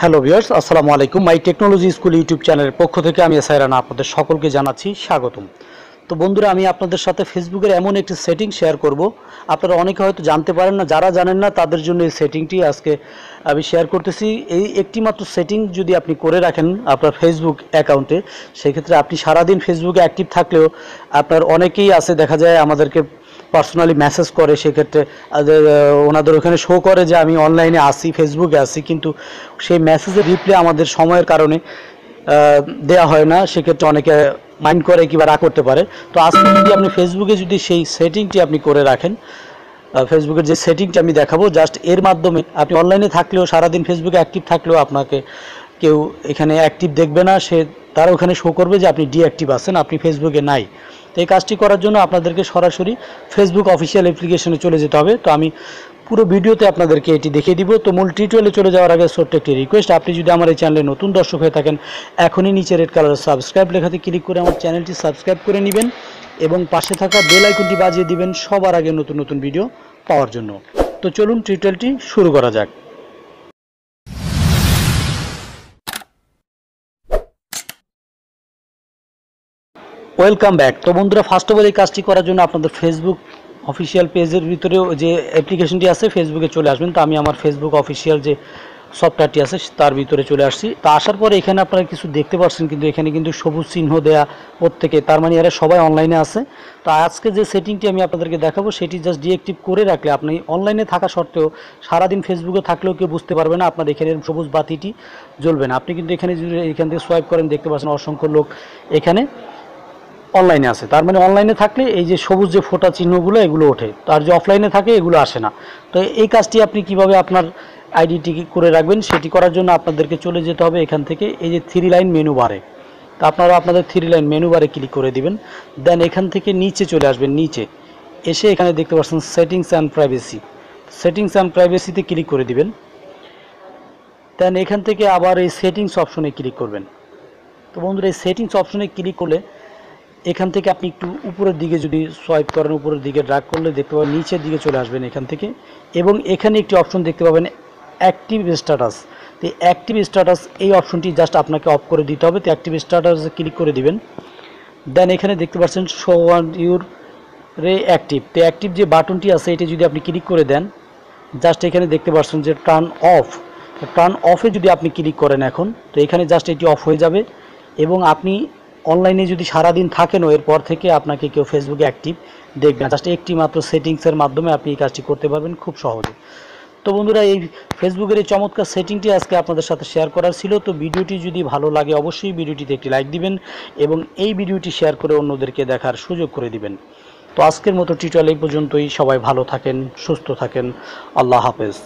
Hello viewers, আসসালামু আলাইকুম। মাই technology school YouTube চ্যানেলের পক্ষ থেকে আমি এসআই রানা আপনাদের সকলকে জানাচ্ছি স্বাগতম। তো বন্ধুরা, আমি আপনাদের সাথে ফেসবুকের এমন একটি সেটিং শেয়ার করব, আপনারা অনেকে হয়তো জানতে পারেন না। যারা জানেন না তাদের জন্য এই সেটিংটি আজকে আমি শেয়ার করতেছি। এই একটি মাত্র সেটিং যদি আপনি করে রাখেন আপনার ফেসবুক অ্যাকাউন্টে, সেক্ষেত্রে আপনি সারাদিন ফেসবুকে অ্যাক্টিভ থাকলেও আপনার অনেকেই আছে, দেখা যায় আমাদেরকে পার্সোনালি মেসেজ করে, সেক্ষেত্রে ওনাদের ওখানে শো করে যে আমি অনলাইনে আসি, ফেসবুকে আসি, কিন্তু সেই মেসেজের রিপ্লাই আমাদের সময়ের কারণে দেয়া হয় না। সেক্ষেত্রে অনেকে মাইন্ড করে কিংবা রাগ করতে পারে। তো আজকে যদি আপনি ফেসবুকে যদি সেই সেটিংটি আপনি করে রাখেন, ফেসবুকের যে সেটিংটি আমি দেখাবো, জাস্ট এর মাধ্যমে আপনি অনলাইনে থাকলেও, সারাদিন ফেসবুকে অ্যাক্টিভ থাকলেও আপনাকে কেউ এখানে অ্যাক্টিভ দেখবে না। তারা ওখানে শো করবে যে আপনি ডিঅ্যাক্টিভ আছেন, আপনি ফেসবুকে নাই। তো এই কাজটি করার জন্য আপনাদেরকে সরাসরি ফেসবুক অফিসিয়াল অ্যাপ্লিকেশনে চলে যেতে হবে। তো আমি পুরো ভিডিওতে আপনাদেরকে এটি দেখিয়ে দিব। তো মূল টিউটোরিয়ালে চলে যাওয়ার আগে ছোট্ট একটি রিকোয়েস্ট, আপনি যদি আমার এই চ্যানেলে নতুন দর্শক হয়ে থাকেন, এখনই নিচে রেড কালারের সাবস্ক্রাইব লেখাতে ক্লিক করে আমার চ্যানেলটি সাবস্ক্রাইব করে নেবেন এবং পাশে থাকা বেল আইকনটি বাজিয়ে দিবেন সবার আগে নতুন নতুন ভিডিও পাওয়ার জন্য। তো চলুন টিউটোরিয়ালটি শুরু করা যাক। Welcome back. তো বন্ধুরা, ফার্স্ট অফ অল এই কাজটি করার জন্য আপনাদের ফেসবুক অফিসিয়াল পেজের ভিতরেও যে অ্যাপ্লিকেশনটি আছে ফেসবুকে চলে আসবেন। তো আমি আমার ফেসবুক অফিসিয়াল যে সফটওয়্যারটি আছে তার ভিতরে চলে আসছি। তো আসার পরে এখানে আপনারা কিছু দেখতে পাচ্ছেন, কিন্তু এখানে কিন্তু সবুজ চিহ্ন দেয়া প্রত্যেকে, তার মানে এরা সবাই অনলাইনে আছে। তো আজকে যে সেটিংটি আমি আপনাদেরকে দেখাবো সেটি জাস্ট ডিঅ্যাক্টিভ করে রাখলে আপনি অনলাইনে থাকা সত্ত্বেও সারাদিন ফেসবুকে থাকলেও কেউ বুঝতে পারবে না, আপনার এখানে সবুজ বাতিটি জ্বলবে না। আপনি কিন্তু এখানে যদি এখান থেকে সোয়াইপ করেন, দেখতে পাচ্ছেন অসংখ্য লোক এখানে অনলাইনে আছে। তার মানে অনলাইনে থাকলে এই যে সবুজ যে ফোটা চিহ্নগুলো এগুলো ওঠে, আর যে অফলাইনে থাকে এগুলো আসে না। তো এই কাজটি আপনি কিভাবে আপনার আইডিটি করে রাখবেন, সেটি করার জন্য আপনাদেরকে চলে যেতে হবে এখান থেকে এই যে 3 লাইন মেনু বারে। তো আপনারা আপনাদের 3 লাইন মেনু বারে ক্লিক করে দিবেন। দেন এখান থেকে নিচে চলে আসবেন। নিচে এসে এখানে দেখতে পাচ্ছেন settings and privacy. Settings and প্রাইভেসিতে ক্লিক করে দিবেন। দেন এখান থেকে আবার এই সেটিংস অপশনে ক্লিক করবেন। তো বন্ধুরা, এই সেটিংস অপশনে ক্লিক করলে এখান থেকে আপনি একটু উপরের দিকে যদি সোয়াইপ করেন, উপরের দিকে ড্র্যাগ করলে দেখতে পাবেন নিচের দিকে চলে আসবেন এখান থেকে, এবং এখানে একটি অপশন দেখতে পাবেন অ্যাক্টিভ স্ট্যাটাস। তো অ্যাক্টিভ স্ট্যাটাস এই অপশনটি জাস্ট আপনাকে অফ করে দিতে হবে। তো অ্যাক্টিভ স্ট্যাটাসে ক্লিক করে দিবেন। দেন এখানে দেখতে পাচ্ছেন শো অন ইউর অ্যাক্টিভ। তো অ্যাক্টিভ যে বাটনটি আছে এটি যদি আপনি ক্লিক করে দেন, জাস্ট এখানে দেখতে পাচ্ছেন যে টার্ন অফ। টার্ন অফে যদি আপনি ক্লিক করেন এখন, তো এখানে জাস্ট এটি অফ হয়ে যাবে এবং আপনি অনলাইনে যদি সারাদিন থাকেনও এরপর থেকে আপনাকে কেউ ফেসবুকে অ্যাক্টিভ দেখবে না। জাস্ট একটি মাত্র সেটিংসের মাধ্যমে আপনি এই কাজটি করতে পারবেন খুব সহজে। তো বন্ধুরা, এই ফেসবুকের এই চমৎকার সেটিংটি আজকে আপনাদের সাথে শেয়ার করার ছিল। তো ভিডিওটি যদি ভালো লাগে অবশ্যই ভিডিওটিতে একটি লাইক দিবেন এবং এই ভিডিওটি শেয়ার করে অন্যদেরকে দেখার সুযোগ করে দিবেন। তো আজকের মতো টিউটোরিয়াল এই পর্যন্তই। সবাই ভালো থাকেন, সুস্থ থাকেন। আল্লাহ হাফেজ।